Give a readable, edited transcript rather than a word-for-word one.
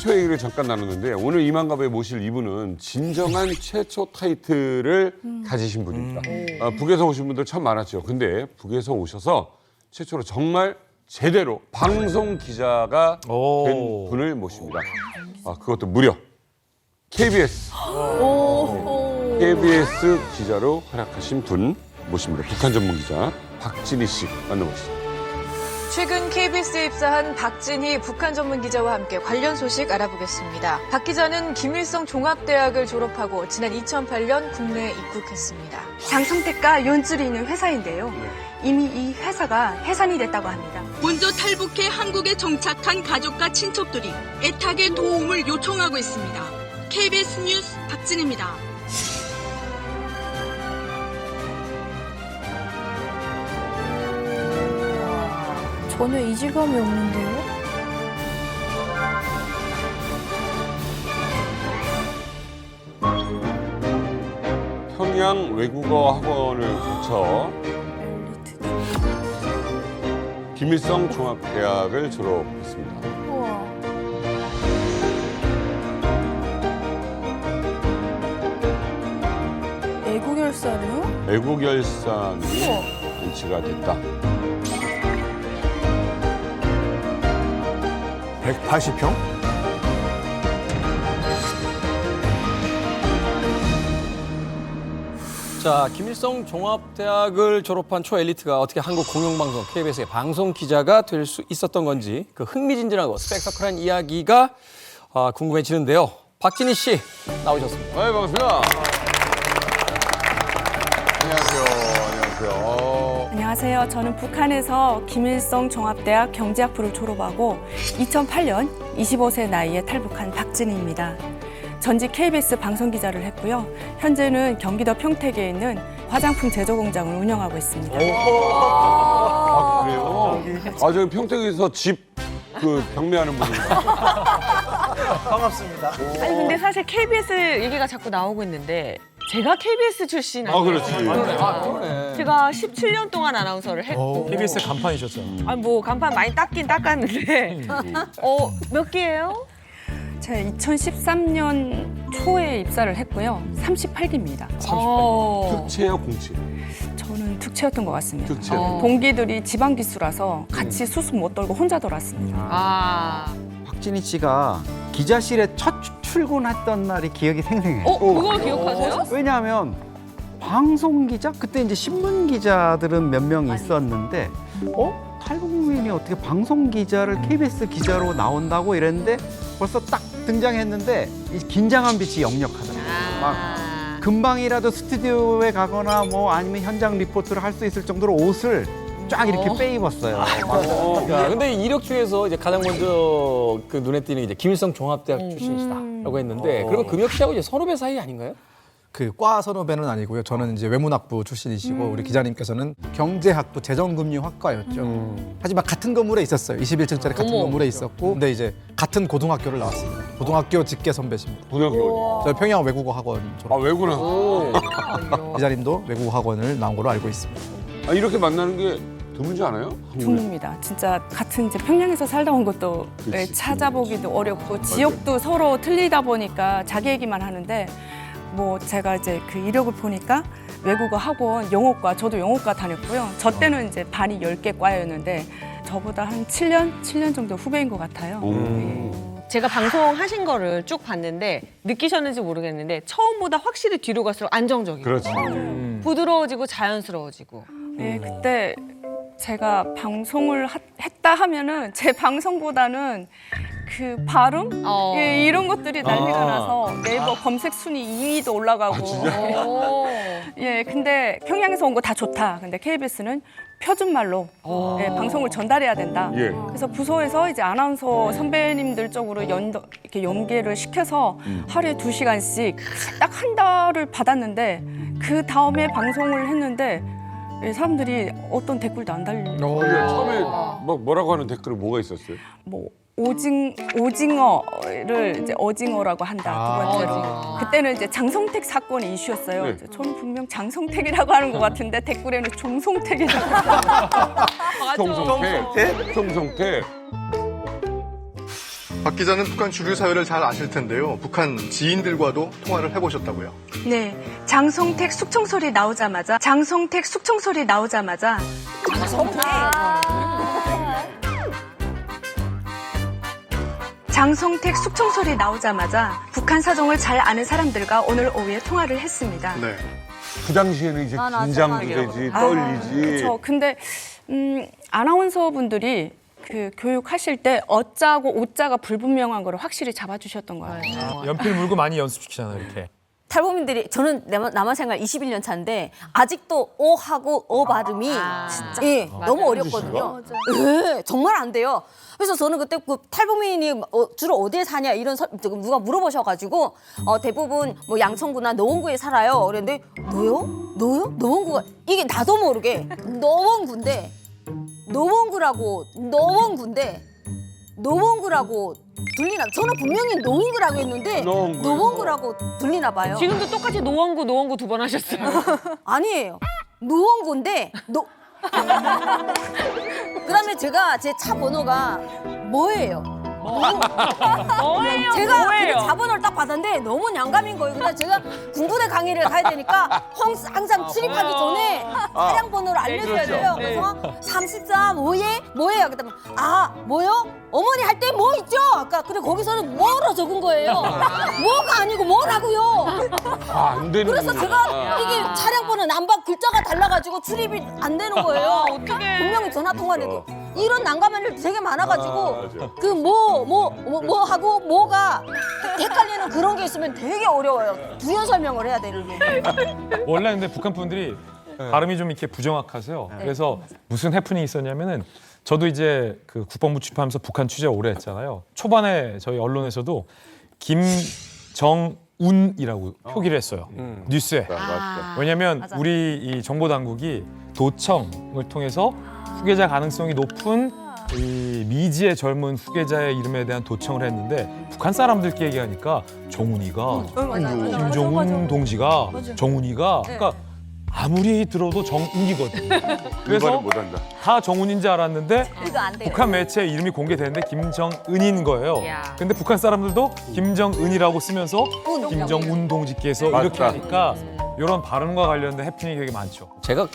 최초 얘기를 잠깐 나눴는데 오늘 이만갑에 모실 이분은 진정한 최초 타이틀을 가지신 분입니다. 북에서 오신 분들 참 많았죠. 근데 북에서 오셔서 최초로 정말 제대로 방송 기자가 된 분을 모십니다. 그것도 무려 KBS 기자로 활약하신 분 모십니다. 북한 전문 기자 박진희 씨 만나보시죠. 최근 KBS에 입사한 박진희 북한 전문 기자와 함께 관련 소식 알아보겠습니다. 박 기자는 김일성 종합대학을 졸업하고 지난 2008년 국내에 입국했습니다. 장성택과 연줄이 있는 회사인데요. 이미 이 회사가 해산이 됐다고 합니다. 먼저 탈북해 한국에 정착한 가족과 친척들이 애타게 도움을 요청하고 있습니다. KBS 뉴스 박진희입니다. 전혀 이질감이 없는데요? 평양 외국어 학원을 거쳐 김일성 종합대학을 졸업했습니다. 우와. 애국열사네요? 애국열산이 안치가 됐다. 180평? 자, 김일성 종합대학을 졸업한 초엘리트가 어떻게 한국 공영방송 KBS의 방송 기자가 될 수 있었던 건지 그 흥미진진하고 스펙타클한 이야기가 궁금해지는데요. 박진희 씨 나오셨습니다. 네, 반갑습니다. 안녕하세요. 안녕하세요. 저는 북한에서 김일성 종합대학 경제학부를 졸업하고 2008년 25세 나이에 탈북한 박진희입니다. 전직 KBS 방송기자를 했고요. 현재는 경기도 평택에 있는 화장품 제조 공장을 운영하고 있습니다. 그래요? 저는 평택에서 집 경매하는 분입니다. 반갑습니다. 아니 근데 사실 KBS 얘기가 자꾸 나오고 있는데 제가 KBS 출신 아니에요? 그렇지. 그러네. 제가 17년 동안 아나운서를 했고 KBS 간판이셨죠? 아니 뭐 간판 많이 닦긴 닦았는데 몇 기예요? 제가 2013년 초에 입사를 했고요. 38기입니다. 특채요, 공채? 저는 특채였던 것 같습니다. 특채. 동기들이 지방기수라서 같이 수습 못 떨고 혼자 돌았습니다. 박진희 씨가 기자실에 첫 출근했던 날이 기억이 생생해요. 그걸 기억하세요? 왜냐하면 방송 기자 그때 이제 신문 기자들은 몇 명 있었는데 탈북민이 어떻게 방송 기자를 KBS 기자로 나온다고 이랬는데 벌써 딱 등장했는데 이 긴장한 빛이 역력하더라고요. 막 금방이라도 스튜디오에 가거나 뭐 아니면 현장 리포트를 할 수 있을 정도로 옷을 쫙 이렇게 빼입었어요. 야, 근데 이력 중에서 이제 가장 먼저 그 눈에 띄는 이제 김일성 종합대학 출신이시다라고 했는데 그러면 금혁 씨하고 이제 선후배 사이 아닌가요? 그 과 선후배는 아니고요. 저는 이제 외문학부 출신이시고 우리 기자님께서는 경제학부 재정금융학과였죠. 하지만 같은 건물에 있었어요. 21층짜리 같은 건물에 있었고 근데 이제 같은 고등학교를 나왔습니다. 고등학교 직계 선배십니다. 고등학교 저 평양 외국어 학원 졸업. 외국은 기자님도 외국어 학원을 나온 걸로 알고 있습니다. 이렇게 만나는 게 드물지 않아요? 드뭅니다. 진짜 같은 이제 평양에서 살다 온 것도 찾아보기도 어렵고 지역도 서로 틀리다 보니까 자기 얘기만 하는데 뭐 제가 이제 그 이력을 보니까 외국어 학원 영어과 저도 영어과 다녔고요. 저 때는 이제 반이 10개 과였는데 저보다 한 7년 정도 후배인 것 같아요. 제가 방송하신 거를 쭉 봤는데 느끼셨는지 모르겠는데 처음보다 확실히 뒤로 갈수록 안정적이고 그렇지. 부드러워지고 자연스러워지고 네, 그때 제가 방송을 했다 하면은 제 방송보다는 그 발음 이런 것들이 난리가 나서 네이버 검색 순위 2위도 올라가고. 예, 근데 평양에서 온 거 다 좋다. 근데 KBS는 표준말로 방송을 전달해야 된다. 예. 그래서 부서에서 이제 아나운서 선배님들 쪽으로 이렇게 연계를 시켜서 하루에 2시간씩 딱 한 달을 받았는데 그 다음에 방송을 했는데 사람들이 어떤 댓글도 안 달리고 처음에 뭐라고 하는 댓글이 뭐가 있었어요? 뭐 오징어를 이제 어징어라고 한다. 두 번째로 그때는 이제 장성택 사건이 이슈였어요. 네. 저는 분명 장성택이라고 하는 것 같은데 댓글에는 종성택이라고. 송성택. 박 기자는 북한 주류 사회를 잘 아실 텐데요. 북한 지인들과도 통화를 해보셨다고요. 네, 장성택 숙청설이 나오자마자 장성택 숙청설이 나오자마자 북한 사정을 잘 아는 사람들과 오늘 오후에 통화를 했습니다. 네. 그 당시에는 이제 긴장도 되지, 떨리지. 그렇죠. 근데 아나운서 분들이 그 교육하실 때 어자고 오자가 불분명한 거를 확실히 잡아주셨던 것 같아요. 연필 물고 많이 연습시키잖아요, 이렇게. 탈북민들이 저는 남한 생활 21년 차인데 아직도 오하고 어 발음이 진짜 너무 어렵거든요. 예, 정말 안 돼요. 그래서 저는 그때 그 탈북민이 주로 어디에 사냐 이런 누가 물어보셔가지고 대부분 뭐 양천구나 노원구에 살아요. 그랬는데 너요? 노원구가 이게 나도 모르게 노원구라고 들리나? 저는 분명히 노원구라고 했는데 노원구라고 들리나 봐요. 지금도 똑같이 노원구 두 번 하셨어요. 아니에요. 노원구인데 그다음에 제가 제 차 번호가 뭐예요? 뭐예요? 제가 뭐예요? 차 번호를 딱 받았는데 너무 양감인 거예요. 근데 제가 군부대 강의를 가야 되니까 항상 출입하기 전에 차량 번호를 알려줘야 돼요. 그래서 33 뭐예요? 그다음에 뭐요? 어머니 할 때 뭐 있죠? 아까 근데 거기서는 뭐로 적은 거예요. 뭐가 아니고 뭐라고요? 안 되는 그래서 제가 이게 차량 번호 남박 글자가 달라가지고 출입이 안 되는 거예요. 어떡해. 분명히 전화 통화해도 이런 난감한 일 되게 많아가지고 그 뭐 하고 뭐가 헷갈리는 그런 게 있으면 되게 어려워요. 부연 설명을 해야 되는 게. 원래 근데 북한 분들이 발음이 좀 이렇게 부정확하세요. 그래서 무슨 해프닝이 있었냐면은 저도 이제 그 국방부 출입하면서 북한 취재 오래 했잖아요. 초반에 저희 언론에서도 김정운이라고 표기를 했어요. 뉴스에. 왜냐하면 우리 이 정보 당국이 도청을 통해서 후계자 가능성이 높은 이 미지의 젊은 후계자의 이름에 대한 도청을 했는데 북한 사람들끼리 얘기하니까 정운이가 김정운 동지가 정운이가 그러니까 아무리 들어도 정운이거든. 그래서 못한다. 다 정운인 줄 알았는데 이거 안 돼요. 북한 매체에 이름이 공개되는데 김정은인 거예요. 근데 북한 사람들도 김정은이라고 쓰면서 김정운 동지께서 이렇게 하니까 이런 발음과 관련된 해프닝이 되게 많죠. 제가